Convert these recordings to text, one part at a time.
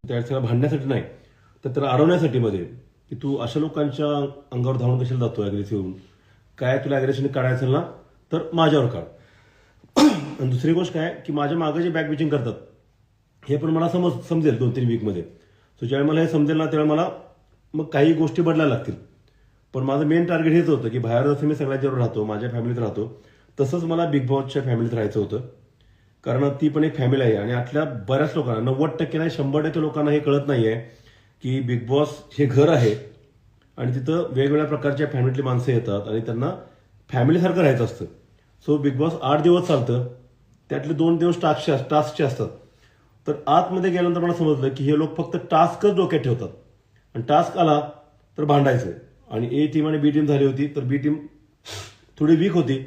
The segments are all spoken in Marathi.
त्याला भांडण्यासाठी नाही, तर त्याला अडवण्यासाठी मध्ये की तू अशा लोकांच्या अंगावर धावून कशाला जातो अग्रेसिव्ह होऊन, काय तुला अग्रेशन काढायचं ना तर माझ्यावर काढ. आणि दुसरी गोष्ट काय की माझ्या मागे जे बॅक बिचिंग करतात हे पण मला समजेल 2-3 वीकमध्ये. सो ज्यावेळी मला हे समजेल ना त्यावेळी मला मग काही गोष्टी बदलायला लागतील. पण माझं मेन टार्गेट हेच होतं की बाहेर जसं मी सगळ्यांच्यावर राहतो, माझ्या फॅमिलीत राहतो, तसंच मला बिग बॉसच्या फॅमिलीत राहायचं होतं. कारण ती पण एक फॅमिली आहे आणि आतल्या बऱ्याच लोकांना 90% नाही 100% लोकांना हे कळत नाहीये की बिग बॉस हे घर आहे आणि तिथं वेगवेगळ्या प्रकारच्या फॅमिलीतली माणसं येतात आणि त्यांना फॅमिलीसारखं राहायचं असतं. सो बिग बॉस 8 दिवस चालतं, त्यातले 2 दिवस टास्कचे असतात. तर आतमध्ये गेल्यानंतर मला समजलं की हे लोक फक्त टास्कच डोक्यात ठेवतात आणि टास्क आला तर भांडायचं. आणि ए टीम आणि बी टीम झाली होती, तर बी टीम थोडी वीक होती.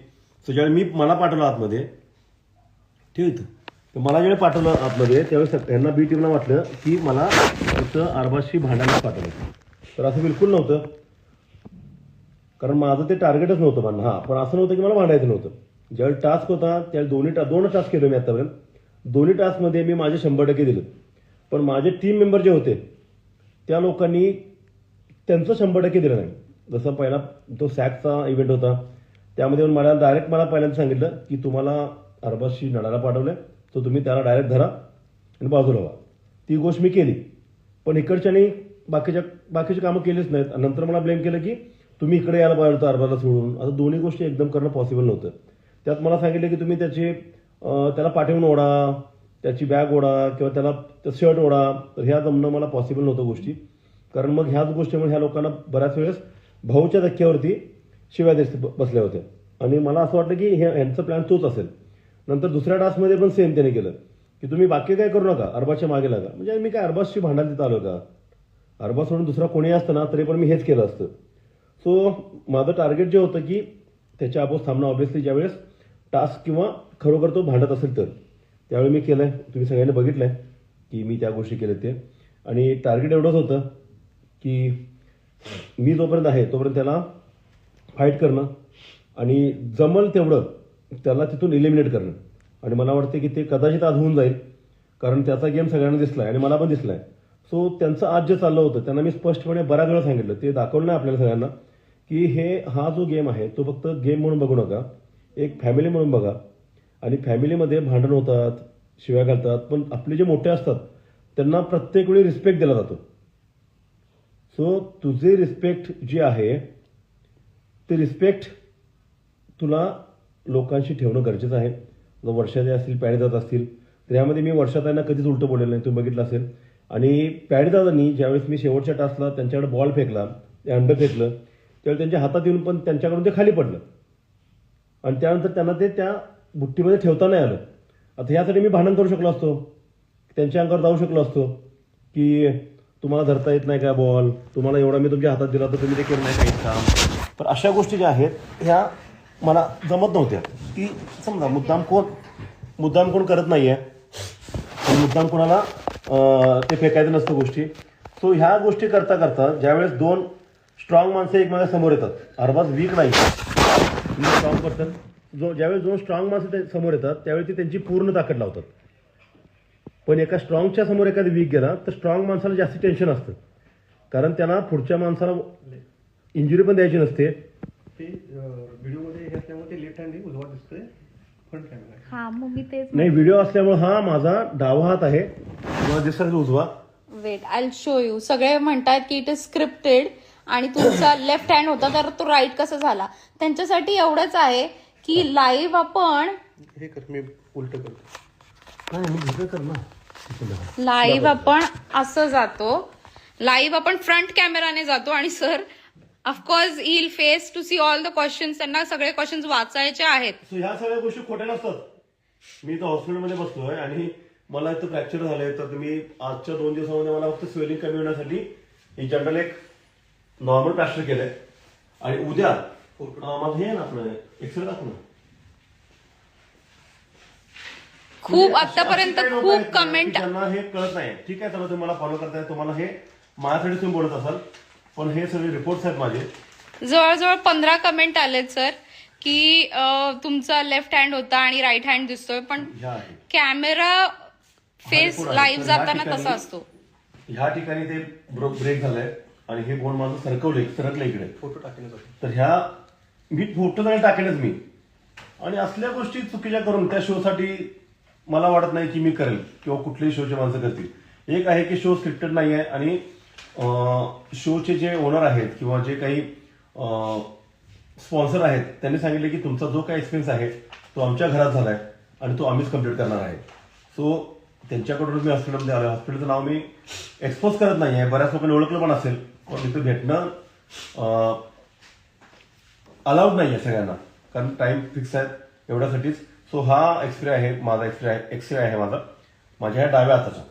सो ज्यावेळी मला पाठवलं आतमध्ये, ठीक आहे, तर मला ज्यावेळी पाठवलं आतमध्ये त्यावेळेस यांना बी टीमला वाटलं की मला तिथं आरबाजशी भांडायला पाठवलं. तर असं बिलकुल नव्हतं, कारण माझं ते टार्गेटच नव्हतं भांडणं. हां, पण असं नव्हतं की मला भांडायचं नव्हतं. ज्यावेळी टास्क होता त्यावेळी दोन टास्क केले मी आतापर्यंत. दोन्ही टास्कमध्ये मी माझे 100% दिलं. पण माझे टीम मेंबर जे होते त्या लोकांनी त्यांचं 100% दिलं नाही. जसं पहिला तो सॅकचा इव्हेंट होता, त्यामध्ये मला पहिल्यांदा सांगितलं की तुम्हाला अरबाजशी लढायला पाठवलंय, तर तुम्ही त्याला डायरेक्ट धरा आणि बाजूला व्हा. ती गोष्ट मी केली, पण इकडच्यानी बाकीची कामं केलीच नाहीत. नंतर मला ब्लेम केलं की तुम्ही इकडे यायला पाहिजे होतं अरबाजला सोडून. आता दोन्ही गोष्टी एकदम करणं पॉसिबल नव्हतं. त्यात मला सांगितलं की तुम्ही त्याला पाठवून ओढा, त्याची बॅग ओढा किंवा त्याला शर्ट ओढा. तर ह्या जमणं मला पॉसिबल नव्हतं गोष्टी, कारण मग ह्याच गोष्टीमुळे ह्या लोकांना बऱ्याच वेळेस भाऊच्या धक्क्यावरती शिव्या बसल्या होत्या आणि मला असं वाटलं की यांचा प्लॅन तोच असेल. नंतर दुसऱ्या टास्कमध्ये पण सेम त्याने केलं की तुम्ही बाकी काय करू नका, अरबाजच्या मागे लागा. म्हणजे मी काय अरबाजशी भांडायला तिथं आलो का? अरबाज सोडून दुसरा कोणी असतं ना तरी पण मी हेच केलं असतं. सो माझं टार्गेट जे होतं की त्याच्या आपोस थांबणं. ऑब्व्हियसली ज्यावेळेस टास्क किंवा खरोखर तो भांडत असेल तर त्यावेळी मी केलं आहे. तुम्ही सगळ्यांनी बघितलं आहे की मी त्या गोष्टी केल्या ते. आणि टार्गेट एवढंच होतं की मी जोपर्यंत आहे तोपर्यंत त्याला फाईट करणं आणि जमल तेवढं त्याला तिथून इलिमिनेट करणं. आणि मला वाटतं की ते कदाचित आज होऊन जाईल, कारण त्याचा गेम सगळ्यांना दिसला आहे आणि मला पण दिसला आहे. सो त्यांचं आज जे चाललं होतं त्यांना मी स्पष्टपणे बऱ्याच वेळा सांगितलं, ते दाखवलं नाही आपल्याला सगळ्यांना की हा जो गेम आहे तो फक्त गेम म्हणून बघू नका, एक फॅमिली म्हणून बघा. आणि फॅमिलीमध्ये भांडण होतात, शिव्या घालतात, पण आपले जे मोठे असतात त्यांना प्रत्येक वेळी रिस्पेक्ट दिला जातो. सो तुझे रिस्पेक्ट जी आहे ते रिस्पेक्ट तुला लोकांशी ठेवणं गरजेचं आहे. जर वर्षाचे असतील, पॅडीदादा असतील, तर यामध्ये मी वर्षात त्यांना कधीच उलटं बोललेलं नाही, तुम्ही बघितलं असेल. आणि पॅडीदादांनी ज्यावेळेस मी शेवटच्या टास्कला त्यांच्याकडे बॉल फेकला, ते अंड फेकलं, त्यावेळी त्यांच्या हातात येऊन पण त्यांच्याकडून ते खाली पडलं आणि त्यानंतर त्यांना ते त्या बुट्टीमध्ये ठेवता नाही आलं. आता यासाठी मी भांडण करू शकलो असतो, त्यांच्या अंगावर जाऊ शकलो असतो की तुम्हाला धरता येत नाही का बॉल, तुम्हाला एवढा मी तुमच्या हातात दिला तर तुम्ही ते केलं नाही काही काम. पण अशा गोष्टी ज्या आहेत ह्या मला जमत नव्हत्या. की समजा मुद्दाम कोण करत नाही आहे, पण मुद्दाम कोणाला ते फेकायचं नसतं गोष्टी. सो ह्या गोष्टी करता करता ज्यावेळेस 2 स्ट्रॉंग माणसं एकमेकांसमोर येतात, अरबाज वीक नाही, स्ट्रॉंग पर्सन, ज्यावेळेस 2 स्ट्रॉंग माणसं समोर येतात त्यावेळी ते त्यांची पूर्ण ताकद लावतात. पण एका स्ट्रॉंगच्या समोर एखादी वीक गेला तर स्ट्रॉंग माणसाला जास्त टेन्शन असतं, कारण त्यांना पुढच्या माणसाला इंजुरी पण द्यायची नसते. ते व्हिडिओमध्ये हे असल्यामुळे ते लेफ्ट हँड उजवा दिसतोय, फ्रंट कॅमेरा. हा मग मी तेच नाही, व्हिडिओ असल्यामुळे हा माझा डावा हात आहे, मला दिसत उजवा. Weight I show you. सगळे म्हणतात की इट इज स्क्रिप्टेड आणि तुमचा लेफ्ट हँड होता तर तो राईट कसा झाला. त्यांच्यासाठी एवढंच आहे की लाईव्ह आपण हे कर, मी उलट करतो. नाही, मी दुसरं कर ना. लाईव्ह आपण असं जातो, लाईव्ह आपण फ्रंट कॅमेराने जातो आणि sir of course I'll face to see all the questions. त्यांना सगळे क्वेश्चन्स वाचायचे आहेत. सो ह्या सगळ्या गोष्टी खोट्या नसतात. मी इथं हॉस्पिटलमध्ये बसलोय आणि मला इथं फ्रॅक्चर झालंय, तर तुम्ही आजच्या 2 दिवसामध्ये मला फक्त स्वेलिंग कमी होण्यासाठी ही जनरल एक नॉर्मल प्लॅस्टर केलंय आणि उद्या माझं हे ना आपलं एक्सरे दाखव ना. खूप आतापर्यंत खूप कमेंट त्यांना हे कळत नाही. ठीक आहे, चला तुम्ही मला फॉलो करताय, तुम्हाला हे माझ्यासाठी तुम्ही बोलत असाल, पण हे सगळे रिपोर्ट्स आहेत माझे. जवळजवळ 15 कमेंट आलेत सर की तुमचा लेफ्ट हँड होता आणि राईट हँड दिसतोय, पण कॅमेरा फेस लाईव्ह जाताना तसा असतो. ह्या ठिकाणी ते ब्रेक झालंय आणि हे बोन माझं सरकलं इकडे. फोटो टाकेन होते. तर ह्या मी फोटो नाही टाकेनच मी. आणि असल्या गोष्टी चुकीच्या करून त्या शोसाठी मला वाटत नाही की मी करेल किंवा कुठल्याही शोचे माणसं करतील. एक आहे की शो स्क्रिप्टेड नाही आहे आणि शोचे जे ओनर आहेत किंवा जे काही स्पॉन्सर आहेत त्यांनी सांगितले की तुमचा जो काही एक्सपिरियन्स आहे तो आमच्या घरात झालाय आणि तो आम्हीच कम्प्लीट करणार आहे. सो त्यांच्याकडून मी हॉस्पिटलमध्ये आलो. हॉस्पिटलचं नाव मी एक्सपोज करत नाही आहे. बऱ्याच लोकांनी ओळखलं पण असेल पण तिथं भेटणं अलाउड नाही आहे सगळ्यांना कारण टाइम फिक्स आहे एवढ्यासाठीच. सो हा एक्सरे आहे माझा. एक्सरे आहे माझ्या ह्या डाव्या हाताचा.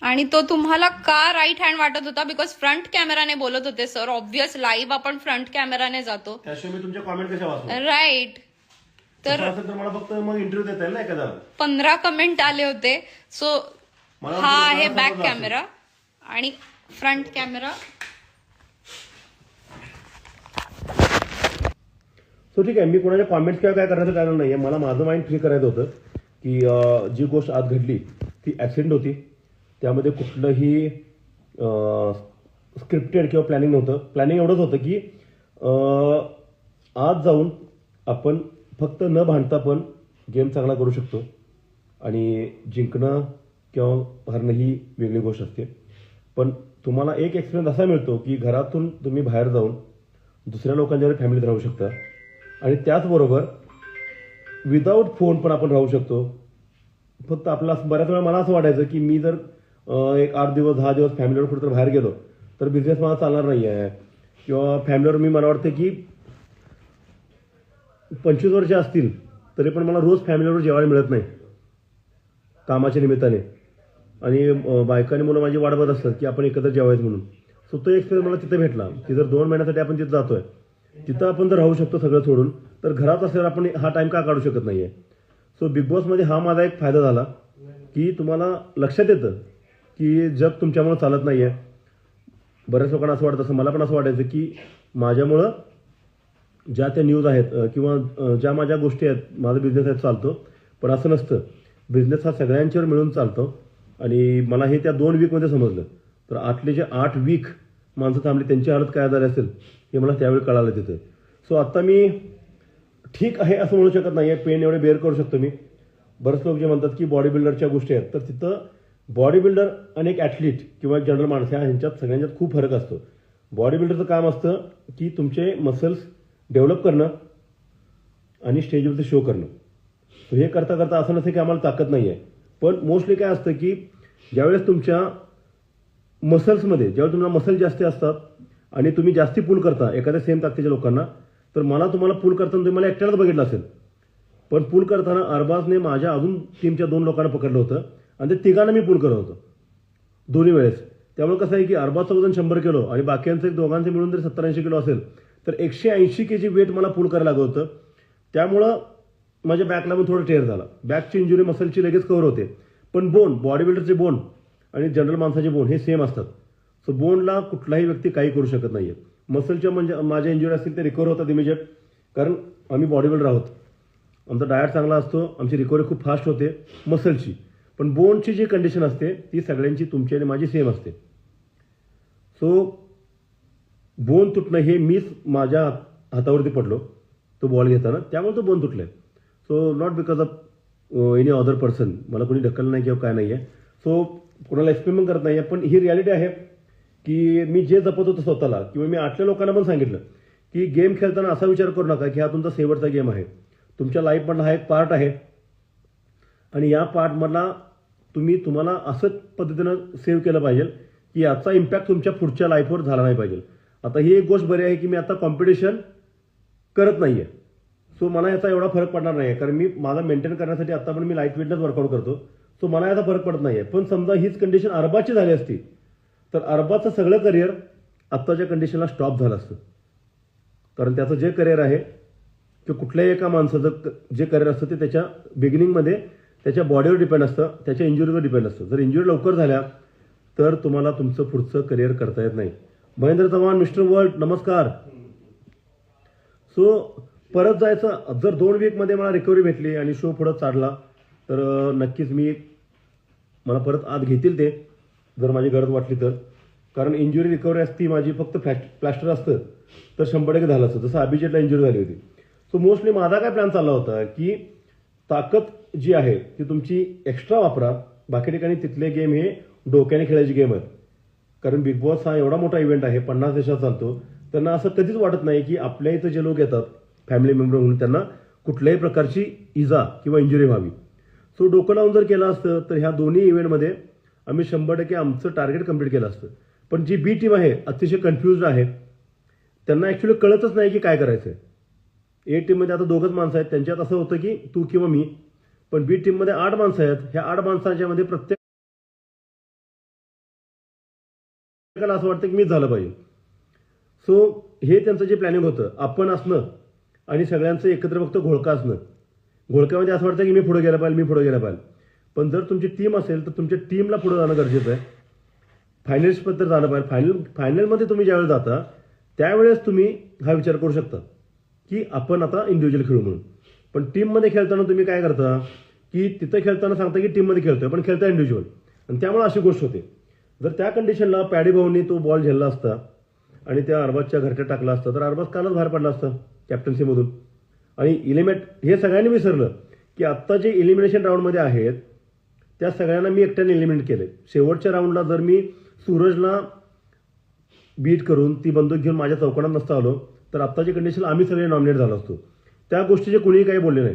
आणि तो तुम्हाला का राईट हँड वाटत होता? बिकॉज फ्रंट कॅमेराने बोलत होते सर. ऑब्व्हियस लाईव्ह आपण फ्रंट कॅमेराने जातो. त्याशिवाय मी तुमच्या कॉमेंट कशा वाचतो? राईट. तर मला फक्त मग इंटरव्ह्यू देता येईल ना एखादा. 15 कमेंट आले होते. सो हा आहे बॅक कॅमेरा आणि फ्रंट कॅमेरा. सो ठीक आहे. मी कोणाच्या कॉमेंट्स किंवा काय करण्याचं कारण नाहीये. मला माझं माइंड फ्री करायचं होतं की जी गोष्ट आज घडली ती ऍक्सिडेंट होती. त्यामध्ये कुठलंही स्क्रिप्टेड किंवा प्लॅनिंग नव्हतं. प्लॅनिंग एवढंच होतं की आज जाऊन आपण फक्त न भांडता पण गेम चांगला करू शकतो आणि जिंकणं किंवा हरणं ही वेगळी गोष्ट असते. पण तुम्हाला एक एक्सपिरियन्स असा मिळतो की घरातून तुम्ही बाहेर जाऊन दुसऱ्या लोकांच्या फॅमिलीत राहू शकता आणि त्याचबरोबर विदाऊट फोन पण आपण राहू शकतो. फक्त आपला बऱ्याच वेळा मला असं वाटायचं की मी जर एक 8 दिवस 10 दिवस फॅमिलीवर कुठेतरी बाहेर गेलो तर बिझनेस मला चालणार नाही आहे किंवा फॅमिलीवर मी मला वाटतं की 25 वर्ष असतील तरी पण मला रोज फॅमिलीवर जेवायला मिळत नाही कामाच्या निमित्ताने आणि बायका आणि मुलं माझी वाट बघत असतात की आपण एकत्र जेवायचं म्हणून. सो तो एक्सपिरियन्स मला तिथे भेटला की जर 2 महिन्यासाठी आपण तिथे जातोय तिथं आपण जर राहू शकतो सगळं सोडून तर घरात असल्यावर आपण हा टाइम का काढू शकत नाहीये. सो बिग बॉसमध्ये हा माझा एक फायदा झाला की तुम्हाला लक्षात येतं की जग तुमच्यामुळे चालत नाहीये. बऱ्याच लोकांना असं वाटतं, असं मला पण असं वाटायचं की माझ्यामुळं ज्या त्या न्यूज आहेत किंवा ज्या माझ्या गोष्टी आहेत माझा बिझनेस आहे चालतो. पण असं नसतं. बिझनेस हा सगळ्यांच्यावर मिळून चालतो आणि मला हे त्या 2 वीकमध्ये समजलं. तर आतले जे 8 वीक माणसं थांबली त्यांची हालत काय झाली असेल हे मला त्यावेळी कळालं तिथं. सो आता मी ठीक आहे असं म्हणू शकत नाही आहे. पेन एवढे बेअर करू शकतो मी. बरेच लोक जे म्हणतात की बॉडी बिल्डरच्या गोष्टी आहेत तर तिथं बॉडी बिल्डर आणि एक ॲथलीट किंवा एक जनरल माणूस ह्यांच्यात सगळ्यांच्यात खूप फरक असतो. बॉडी बिल्डरचं काम असतं की तुमचे मसल्स डेव्हलप करणं आणि स्टेजवरती शो करणं. हे करता करता असं नसतं की आम्हाला ताकद नाही आहे. पण मोस्टली काय असतं की ज्यावेळेस तुमच्या मसल्समध्ये ज्यावेळेस तुम्हाला मसल जास्त असतात आणि तुम्ही जास्ती पूल करता एखाद्या सेम ताकदीच्या लोकांना तर तुम्हाला पूल करताना तुम्ही मला एकट्यालाच बघितलं असेल. पण पूल करताना अरबाजने माझ्या अजून टीमच्या 2 लोकांना पकडलं होतं आणि ते तिघांना मी पूल करत होतो दोन्ही वेळेस. त्यामुळे कसं आहे की अरबाजचं वजन 100 किलो आणि बाकीयांचं दोघांचं मिळून जर 70-80 किलो असेल तर 180 kg वेट मला पूल करायला लागत होतं. त्यामुळं माझ्या बॅकला पण थोडं टेअर झाला. बॅकची इंजुरी मसलची लगेच कव्हर होते. पण बोन बॉडी बिल्डरचे बोन आणि जनरल माणसाचे बोन हे सेम असतात. सो बोनला कुठलाही व्यक्ती काही करू शकत नाही आहे. मसलच्या म्हणजे माझ्या इंजुरी असतील ते रिकवर होतात इमिजिएट कारण आम्ही बॉडी बिल्डर आहोत. आमचा डायट चांगला असतो. आमची रिकव्हरी खूप फास्ट होते मसलची. पण बोनची जी कंडिशन असते ती सगळ्यांची तुमची आणि माझी सेम असते. सो बोन तुटणं हे मीच माझ्या हातावरती पडलो तो बॉल घेताना त्यामुळे तो बोन तुटलाय. So not because of any other person. मला कोणी ढकललं नाही किंवा काय नाही आहे. सो कोणाला एक्सपेरिमेंट करत नाही आहे. पण ही रियालिटी आहे की मी जे जपत होतो स्वतःला किंवा मी आतल्या लोकांना पण सांगितलं की गेम खेळताना असा विचार करू नका की हा तुमचा शेवटचा गेम आहे. तुमच्या लाईफमधला हा एक पार्ट आहे आणि या पार्टमधला तुम्हाला असंच पद्धतीनं सेव्ह केलं पाहिजे की याचा इम्पॅक्ट तुमच्या पुढच्या लाईफवर झाला नाही पाहिजे. आता ही एक गोष्ट बरी आहे की मी आता कॉम्पिटिशन करत नाही आहे. सो मला याचा एवढा फरक पडणार नाही आहे कारण मी माझा मेंटेन करण्यासाठी आता पण मी लाईट वेटनंच वर्कआउट करतो. सो मला याचा फरक पडत नाही आहे. पण समजा हीच कंडिशन अरबाची झाली असती तर अरबाचं सगळं करिअर आत्ताच्या कंडिशनला स्टॉप झालं असतं. कारण त्याचं जे करिअर आहे किंवा कुठल्याही एका माणसाचं जे करिअर असतं ते त्याच्या बिगिनिंगमध्ये त्याच्या बॉडीवर डिपेंड असतं, त्याच्या इंजुरीवर डिपेंड असतं. जर इंजुरी लवकर झाल्या तर तुम्हाला तुमचं पुढचं करिअर करता येत नाही. महेंद्र चव्हाण मिस्टर वर्ल्ड नमस्कार. सो परत जायचं जर 2 वीकमध्ये मला रिकव्हरी भेटली आणि शो पुढं चालला तर नक्कीच मी मला परत आत घेतील ते जर माझी गरज वाटली तर, कारण इंजुरी रिकव्हरी असती माझी फक्त प्लास्टर असतं तर 100% झालं असतं. जसं अभिजितला इंजुरी झाली होती. सो मोस्टली माझा काय प्लॅन चालला होता की ताकद जी आहे ती तुमची एक्स्ट्रा वापरा, बाकी ठिकाणी तिथले गेम हे डोक्याने खेळायचे गेम आहेत. कारण बिग बॉस हा एवढा मोठा इव्हेंट आहे, 50 देशात चालतो. त्यांना असं कधीच वाटत नाही की आपल्या इथं जे लोक येतात फॅमिली मेंबर म्हणून त्यांना कुठल्याही प्रकारची इजा किंवा इंजुरी व्हावी. सो डोकं लावून जर केलं असतं तर ह्या दोन्ही इव्हेंटमध्ये आम्ही 100% आमचं टार्गेट कंप्लीट केलं असतं. पण जी बी टीम आहे अतिशय कन्फ्युज आहे, त्यांना ॲक्च्युली कळतच नाही की काय करायचं आहे. ए टीममध्ये आता 2च माणसं आहेत, त्यांच्यात असं होतं की तू किंवा मी. पण बी टीममध्ये 8 माणसं आहेत. ह्या 8 माणसांच्या मध्ये प्रत्येकाला असं वाटतं की मीच झालं पाहिजे. सो हे त्यांचं जे प्लॅनिंग होतं, आपण असणं आणि सगळ्यांचं एकत्र फक्त घोळका असणं. घोळक्यामध्ये असं वाटतं की मी पुढे गेला पाहिजे, मी पुढे गेला पाहिजे. पण जर तुमची टीम असेल तर तुमच्या टीमला पुढे जाणं गरजेचं आहे. फायनल्सपर्यंत जाणं पाहिजे. फायनलमध्ये तुम्ही ज्यावेळेस जाता त्यावेळेस तुम्ही हा विचार करू शकता की आपण आता इंडिव्हिज्युअल खेळू म्हणून. पण टीममध्ये खेळताना तुम्ही काय करता की तिथं खेळताना सांगता की टीममध्ये खेळतोय पण खेळता इंडिव्हिज्युअल, आणि त्यामुळे अशी गोष्ट होते. जर त्या कंडिशनला पॅडी भाऊंनी तो बॉल झेलला असता आणि त्या अरबाजच्या घरट्यात टाकला असता तर अरबाज कालच बाहेर पडला असता कॅप्टन्सीमधून. आणि इलिमेट हे सगळ्यांनी विसरलं की आत्ता जे इलिमिनेशन राऊंडमध्ये आहेत त्या सगळ्यांना मी एकट्याने इलिमिनेट केले. शेवटच्या राऊंडला जर मी सूरजला बीट करून ती बंदूक घेऊन माझ्या चौकोनात नसता आलो तर आत्ताची कंडिशन आम्ही सगळे नॉमिनेट झालो असतो. त्या गोष्टीचे कुणीही काही बोलले नाही.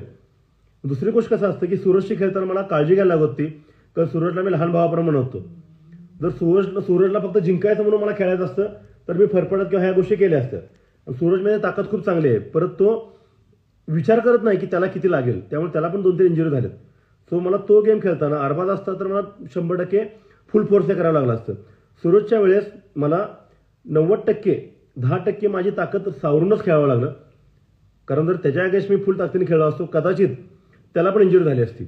दुसरी गोष्ट कसं असतं की सूरजशी खेळताना मला काळजी घ्यायला लागत होती, कारण सूरजला मी लहान भावाप्रमाणे होतो. जर सूरजला फक्त जिंकायचं म्हणून मला खेळायचं असतं तर मी फरफडत किंवा ह्या गोष्टी केल्या असत्या. सूरजमध्ये ताकद खूप चांगली आहे, परत तो विचार करत नाही की त्याला किती लागेल, त्यामुळे त्याला पण 2-3 इंजुरी झाल्यात. सो मला तो गेम खेळताना अरबाज असता तर मला 100% फुल फोर्सने करावं लागलं असतं. सूरजच्या वेळेस मला 90% 10% माझी ताकद सावरूनच खेळावं लागलं, कारण जर त्याच्या अगेन्स्ट मी फुल ताकदीने खेळलो असतो कदाचित त्याला पण इंजुरी झाली असती.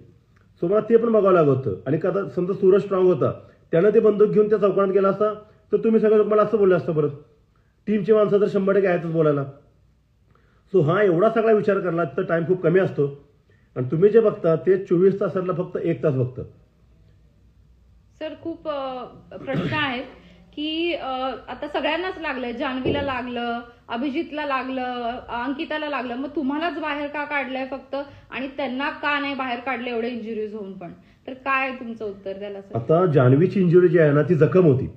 सो मला ते पण बघावं लागत होतं. आणि समजा सूरज स्ट्रॉंग होता, त्यानं ते बंदूक घेऊन त्या चौकात गेला असता तर तुम्ही सगळे लोक मला असं बोलले असतं. परत टीमची माणसं तर 100% आहेतच बोलायला. सो हा एवढा सगळा विचार करला तर टाइम खूप कमी असतो, आणि तुम्ही जे बघता ते 24 तासातला फक्त 1 तास बघता. सर खूप प्रश्न आहेत की आता सगळ्यांनाच लागलंय, जान्हवीला लागलं, अभिजितला लागलं, अंकिताला लागलं, मग तुम्हालाच बाहेर का काढलंय फक्त, आणि त्यांना का नाही बाहेर काढलं एवढे इंजुरीज होऊन पण? तर काय तुमचं उत्तर द्यायला सर? आता जान्हवीची इंजुरी जी आहे ना ती जखम होती,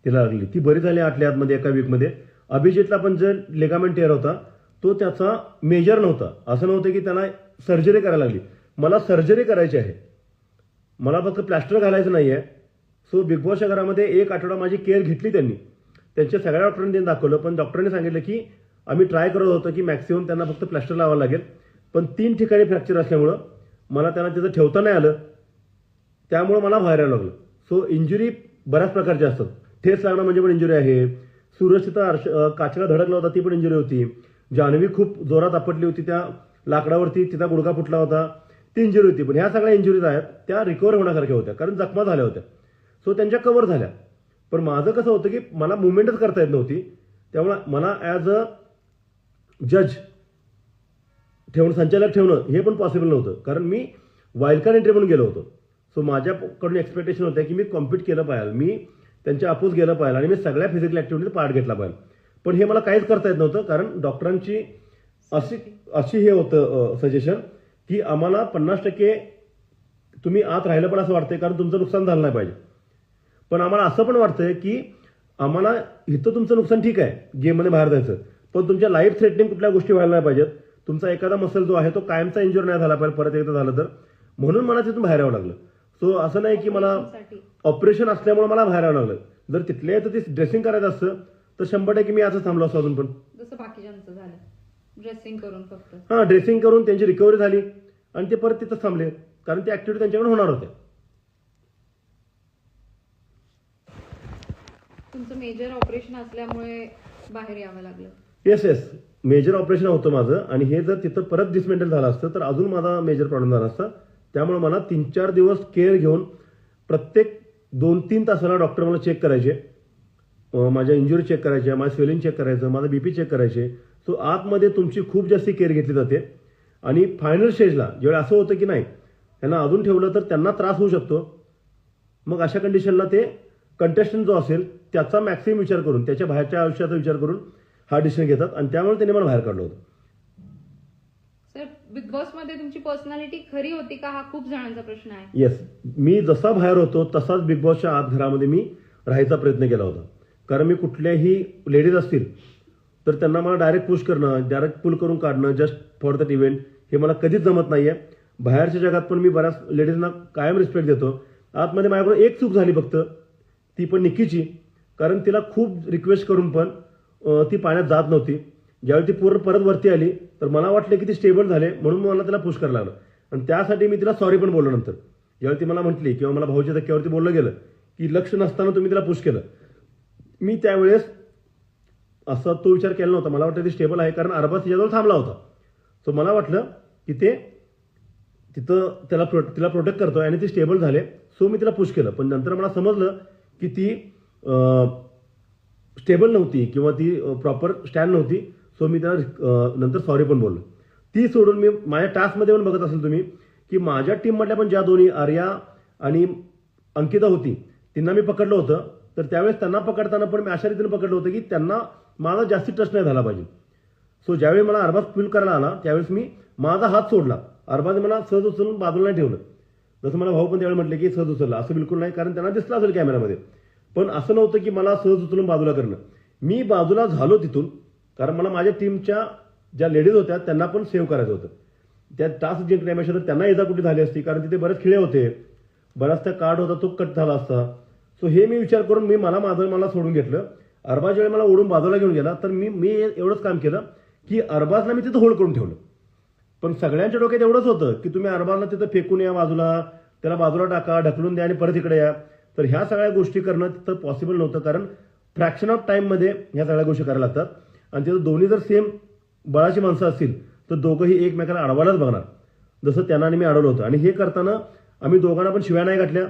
तिला लागली, ती बरी झाली 8 आतमध्ये एका वीकमध्ये. अभिजितला पण जे लिगामेंट टेअर होता तो त्याचा मेजर नव्हता. असं नव्हतं की त्याला सर्जरी करायला लागली. मला सर्जरी करायची आहे, मला फक्त प्लॅस्टर घालायचं नाही आहे. सो बिग बॉसच्या घरामध्ये 1 आठवडा माझी केअर घेतली त्यांनी. त्यांच्या सगळ्या डॉक्टरांनी दाखवलं, पण डॉक्टरांनी सांगितलं की आम्ही ट्राय करत होतो की मॅक्सिमम त्यांना फक्त प्लॅस्टर लावावं लागेल, पण 3 ठिकाणी फ्रॅक्चर असल्यामुळं मला त्यांना तिथं ठेवता नाही आलं, त्यामुळं मला बाहेर यावं लागलं. सो इंजुरी बऱ्याच प्रकारच्या असतात. ठेस लागणं म्हणजे पण इंजुरी आहे. सूरज तिथं काचेला धडकला होता, ती पण इंजुरी होती. जान्हवी खूप जोरात आपटली होती त्या लाकडावरती, तिचा गुडघा फुटला होता, ती इंजुरी होती. पण ह्या सगळ्या इंजुरीज आहेत त्या रिकव्हर होण्यासारख्या होत्या, कारण जखमा झाल्या होत्या. सो त्यांच्या कव्हर झाल्या. पण माझं कसं होतं की मला मुवमेंटच करता येत नव्हती, त्यामुळे मला ॲज अ जज संचालक ठेवणं हे पण पॉसिबल नव्हतं, कारण मी वाईल्ड कार्ड एंट्री म्हणून गेलो होतो. सो माझ्याकडून एक्सपेक्टेशन होत्या की मी कॉम्पीट केलं पाहिजे, मी त्यांच्या अपोज गेलं पाहिजे आणि मी सगळ्या फिजिकल ॲक्टिव्हिटीत पार्ट घेतला पाहिजे. पण हे मला काहीच करता येत नव्हतं, कारण डॉक्टरांची अशी हे होतं सजेशन की आम्हाला 50% तुम्ही आत राहिलं पण असं वाटतंय, कारण तुमचं नुकसान झालं नाही पाहिजे. पण आम्हाला असं पण वाटतंय की आम्हाला इथं तुमचं नुकसान ठीक आहे गेममध्ये बाहेर जायचं, पण तुमच्या लाईफ थ्रेटनिंग कुठल्या गोष्टी व्हायला नाही पाहिजेत. तुमचा एखादा मसल जो आहे तो कायमचा इंजुर नाही झाला पाहिजे परत एकदा झालं तर, म्हणून मला तिथून बाहेर यावं लागलं. सो असं नाही की मला ऑपरेशन असल्यामुळे मला बाहेर यावं लागलं. जर तिथल्या इथं ते ड्रेसिंग करायचं असतं तर 100% मी असं थांबलो असतो अजून पण. जसं बाकीच्यांचं झालं ड्रेसिंग करून फक्त. हां, ड्रेसिंग करून त्यांची रिकव्हरी झाली आणि ते परत तिथंच थांबले, कारण ती ऍक्टिव्हिटी त्यांच्याकडे होणार होत्या. तुमचं मेजर ऑपरेशन असल्यामुळे बाहेर यावं लागलं? येस, मेजर ऑपरेशन होतं माझं, आणि हे जर तिथं परत डिसमेंटल झालं असतं तर अजून माझा मेजर प्रॉब्लेम झाला असता. त्यामुळे मला 3-4 दिवस केअर घेऊन प्रत्येक 2-3 तासाला डॉक्टर मला चेक करायचे, माझ्या इंजुरी चेक करायच्या, माझं स्वेलिंग चेक करायचं, माझं BP चेक करायचे. सो आतमध्ये तुमची खूप जास्ती केअर घेतली जाते. आणि फायनल स्टेजला ज्यावेळी असं होतं की नाही त्यांना अजून ठेवलं तर त्यांना त्रास होऊ शकतो, मग अशा कंडिशनला ते कंटेस्टंट जो असेल त्याचा मॅक्सिमम विचार करून, त्याच्या बाहेरच्या आयुष्याचा विचार करून हा डिसिजन घेतात आणि त्यामुळे त्यांनी मला बाहेर काढलं होतं. सर बिग बॉस मध्ये तुमची पर्सनॅलिटी खरी होती का, हा खूप जणांचा प्रश्न आहे. येस, मी जसा बाहेर होतो तसाच बिग बॉसच्या आत घरामध्ये मी राहायचा प्रयत्न केला होता. कारण मी कुठल्याही लेडीज असतील तर त्यांना मला डायरेक्ट पुश करणं, डायरेक्ट पुल करून काढणं जस्ट फॉर दॅट इव्हेंट हे मला कधीच जमत नाहीये. बाहेरच्या जगात पण मी बऱ्याच लेडीजना कायम रिस्पेक्ट देतो. आतमध्ये माझ्याकडून एक चूक झाली फक्त, ती पण निक्कीची. कारण तिला खूप रिक्वेस्ट करून पण ती पाण्यात जात नव्हती. ज्यावेळी ती पूर्ण परत वरती आली तर मला वाटलं की ती स्टेबल झाले म्हणून मला तिला पुश करायला लागलं आणि त्यासाठी मी तिला सॉरी पण बोललो नंतर. ज्यावेळी ती मला म्हटली किंवा मला भाऊच्या धक्क्यावरती बोललं गेलं की लक्ष नसताना तुम्ही तिला पुश केलं, मी त्यावेळेस असा तो विचार केला नव्हता. मला वाटतं ती स्टेबल आहे कारण अरबाज तिच्याजवळ थांबला होता. सो मला वाटलं की ते तिथं तिला प्रोटेक्ट करतोय आणि ती स्टेबल झाले. सो मी तिला पुश केलं. पण नंतर मला समजलं की ती स्टेबल नव्हती किंवा ती प्रॉपर स्टँड नव्हती. सो मी त्याला नंतर सॉरी पण बोललो. ती सोडून मी माझ्या टास्कमध्ये पण बघत असेल तुम्ही की माझ्या टीममधल्या पण ज्या दोन्ही आर्या आणि अंकिता होती त्यांना मी पकडलं होतं. तर त्यावेळेस त्यांना पकडताना पण मी अशा रीतीने पकडलं होतं की त्यांना माझा जास्ती ट्रस्ट नाही झाला पाहिजे. सो ज्यावेळी मला अरबाज फील करायला आला त्यावेळेस मी माझा हात सोडला. अरबाजने मला सहज उचलून बाजूला नाही ठेवलं. जसं मला भाऊ पण त्यावेळी म्हटले की सहज उचलला, असं बिलकुल नाही. कारण त्यांना दिसलं असेल कॅमेरामध्ये. पण असं नव्हतं की मला सहज उचलून बाजूला करणं. मी बाजूला झालो तिथून कारण मला माझ्या टीमच्या ज्या लेडीज होत्या त्यांना पण सेव्ह करायचं होतं. त्या टास्क जिंकण्यापेक्षा तर त्यांना इजा कुठे झाली असती कारण तिथे बरेच खिळे होते, बराचसा कार्ड होता तो कट झाला असता. सो हे मी विचार करून मी मला सोडून घेतलं. अरबाज वेळी मला ओढून बाजूला घेऊन गेला तर मी एवढंच काम केलं की अरबाजला मी तिथं होल्ड करून ठेवलं. पण सगळ्यांच्या डोक्यात एवढंच होतं की तुम्ही अरबाजला तिथं फेकून या बाजूला, त्याला बाजूला टाका, ढकलून द्या आणि परत इकडे या. तर ह्या सगळ्या गोष्टी करणं तिथं पॉसिबल नव्हतं कारण फ्रॅक्शन ऑफ टाइममध्ये ह्या सगळ्या गोष्टी करायला लागतात. आणि तिथं दोन्ही जर सेम बळाची माणसं असतील तर दोघंही एकमेकाला अडवायलाच बघणार, जसं त्यांना आणि मी अडवलं होतं. आणि हे करताना आम्ही दोघांना पण शिव्या नाही घातल्या,